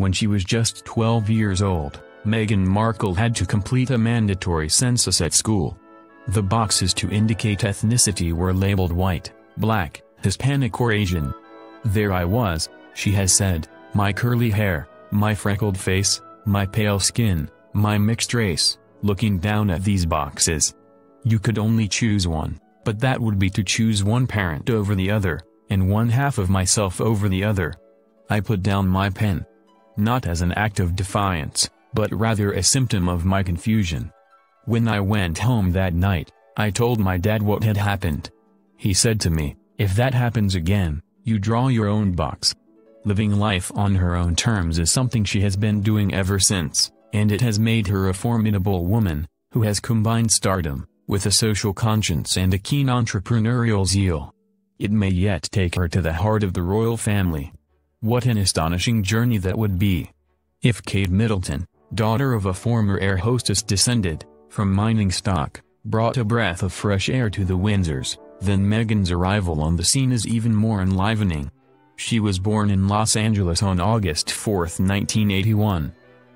When she was just 12 years old, Meghan Markle had to complete a mandatory census at school. The boxes to indicate ethnicity were labeled white, black, Hispanic or Asian. "There I was," she has said, "my curly hair, my freckled face, my pale skin, my mixed race, looking down at these boxes. You could only choose one, but that would be to choose one parent over the other, and one half of myself over the other. I put down my pen. Not as an act of defiance, but rather a symptom of my confusion. When I went home that night, I told my dad what had happened. He said to me, 'If that happens again, you draw your own box.'" Living life on her own terms is something she has been doing ever since, and it has made her a formidable woman, who has combined stardom with a social conscience and a keen entrepreneurial zeal. It may yet take her to the heart of the royal family. What an astonishing journey that would be. If Kate Middleton, daughter of a former air hostess descended from mining stock, brought a breath of fresh air to the Windsors, then Meghan's arrival on the scene is even more enlivening. She was born in Los Angeles on August 4, 1981.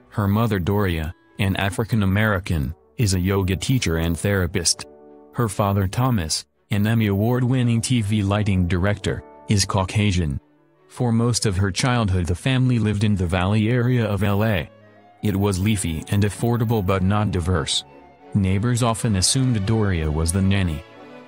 Her mother Doria, an African-American, is a yoga teacher and therapist. Her father Thomas, an Emmy Award-winning TV lighting director, is Caucasian. For most of her childhood the family lived in the Valley area of LA. It was leafy and affordable but not diverse. Neighbors often assumed Doria was the nanny.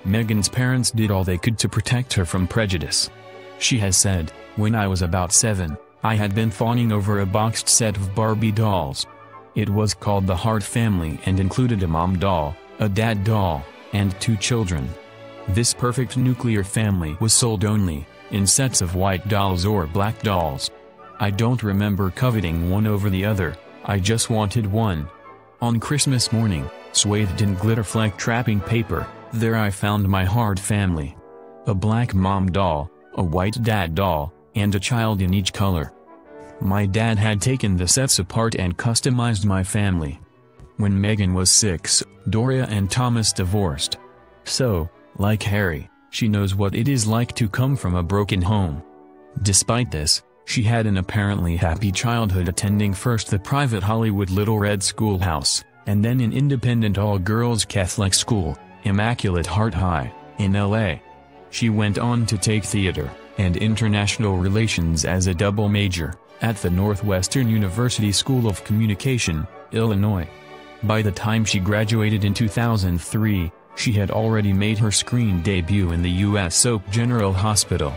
Meghan's parents did all they could to protect her from prejudice. She has said, "When I was about 7, I had been fawning over a boxed set of Barbie dolls. It was called the Hart family and included a mom doll, a dad doll, and 2 children. This perfect nuclear family was sold only in sets of white dolls or black dolls. I don't remember coveting one over the other, I just wanted one. On Christmas morning, swathed in glitter-flecked wrapping paper, there I found my Hart family. A black mom doll, a white dad doll, and a child in each color. My dad had taken the sets apart and customized my family." When Meghan was 6, Doria and Thomas divorced. So, like Harry, she knows what it is like to come from a broken home. Despite this, she had an apparently happy childhood, attending first the private Hollywood Little Red Schoolhouse, and then an independent all-girls Catholic school, Immaculate Heart High, in LA. She went on to take theater and international relations as a double major at the Northwestern University School of Communication, Illinois. By the time she graduated in 2003, she had already made her screen debut in the U.S. soap General Hospital.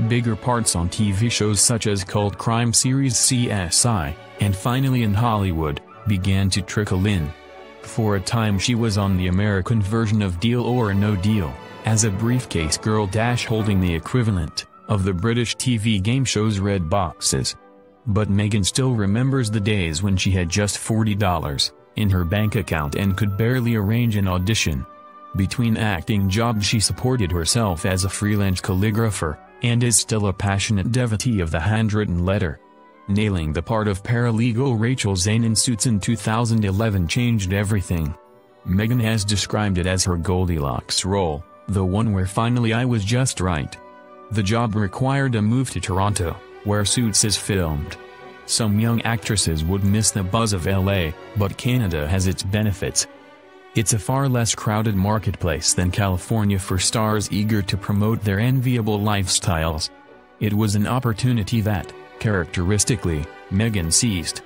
Bigger parts on TV shows such as cult crime series CSI, and finally in Hollywood, began to trickle in. For a time she was on the American version of Deal or No Deal, as a briefcase girl holding the equivalent of the British TV game shows Red Boxes. But Meghan still remembers the days when she had just $40 in her bank account and could barely arrange an audition. Between acting jobs she supported herself as a freelance calligrapher, and is still a passionate devotee of the handwritten letter. Nailing the part of paralegal Rachel Zane in Suits in 2011 changed everything. Meghan has described it as her Goldilocks role, the one where finally I was just right. The job required a move to Toronto, where Suits is filmed. Some young actresses would miss the buzz of LA, but Canada has its benefits. It's a far less crowded marketplace than California for stars eager to promote their enviable lifestyles. It was an opportunity that, characteristically, Meghan seized.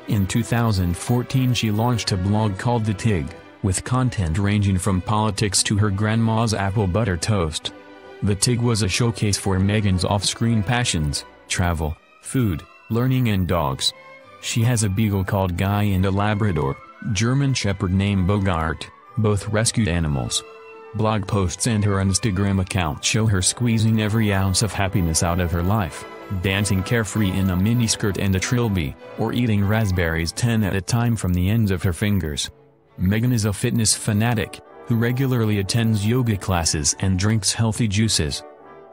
In 2014 she launched a blog called The Tig, with content ranging from politics to her grandma's apple butter toast. The Tig was a showcase for Meghan's off-screen passions: travel, food, learning and dogs. She has a beagle called Guy and a Labrador, German Shepherd named Bogart, both rescued animals. Blog posts and her Instagram account show her squeezing every ounce of happiness out of her life, dancing carefree in a miniskirt and a trilby, or eating raspberries 10 at a time from the ends of her fingers. Meghan is a fitness fanatic, who regularly attends yoga classes and drinks healthy juices.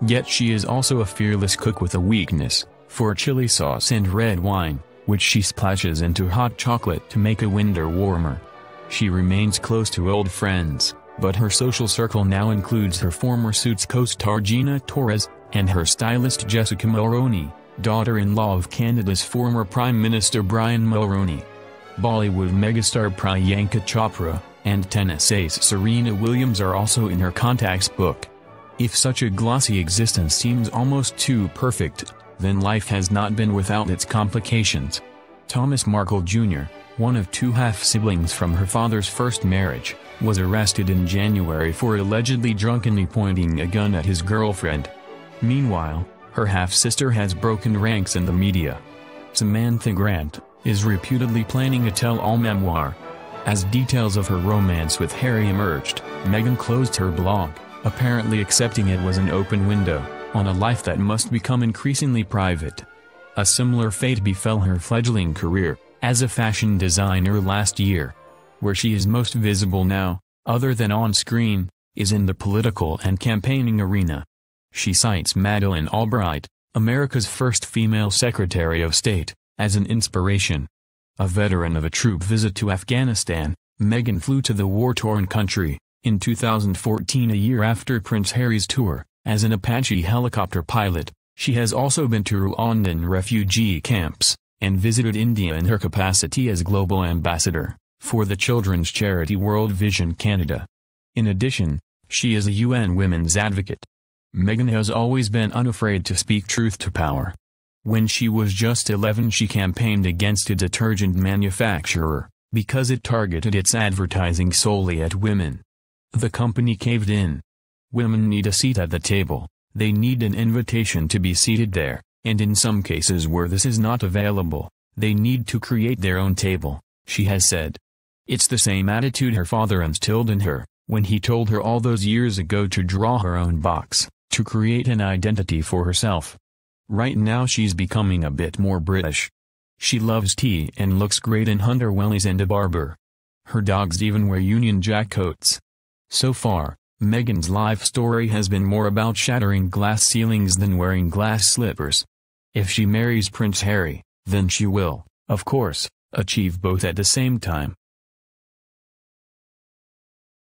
Yet she is also a fearless cook with a weakness for chili sauce and red wine, which she splashes into hot chocolate to make a winter warmer. She remains close to old friends, but her social circle now includes her former Suits co-star Gina Torres, and her stylist Jessica Mulroney, daughter-in-law of Canada's former Prime Minister Brian Mulroney. Bollywood megastar Priyanka Chopra, and tennis ace Serena Williams are also in her contacts book. If such a glossy existence seems almost too perfect, then life has not been without its complications. Thomas Markle Jr., one of two half-siblings from her father's first marriage, was arrested in January for allegedly drunkenly pointing a gun at his girlfriend. Meanwhile, her half-sister has broken ranks in the media. Samantha Grant is reputedly planning a tell-all memoir. As details of her romance with Harry emerged, Meghan closed her blog, apparently accepting it was an open window on a life that must become increasingly private. A similar fate befell her fledgling career as a fashion designer last year. Where she is most visible now, other than on screen, is in the political and campaigning arena. She cites Madeleine Albright, America's first female Secretary of State, as an inspiration. A veteran of a troop visit to Afghanistan, Meghan flew to the war-torn country in 2014, a year after Prince Harry's tour. As an Apache helicopter pilot, she has also been to Rwandan refugee camps, and visited India in her capacity as global ambassador for the children's charity World Vision Canada. In addition, she is a UN women's advocate. Meghan has always been unafraid to speak truth to power. When she was just 11, she campaigned against a detergent manufacturer, because it targeted its advertising solely at women. The company caved in. Women need a seat at the table, they need an invitation to be seated there, and in some cases where this is not available, they need to create their own table, she has said. It's the same attitude her father instilled in her, when he told her all those years ago to draw her own box, to create an identity for herself. Right now she's becoming a bit more British. She loves tea and looks great in hunter wellies and a barber. Her dogs even wear Union Jack coats. So far, Meghan's life story has been more about shattering glass ceilings than wearing glass slippers. If she marries Prince Harry, then she will, of course, achieve both at the same time.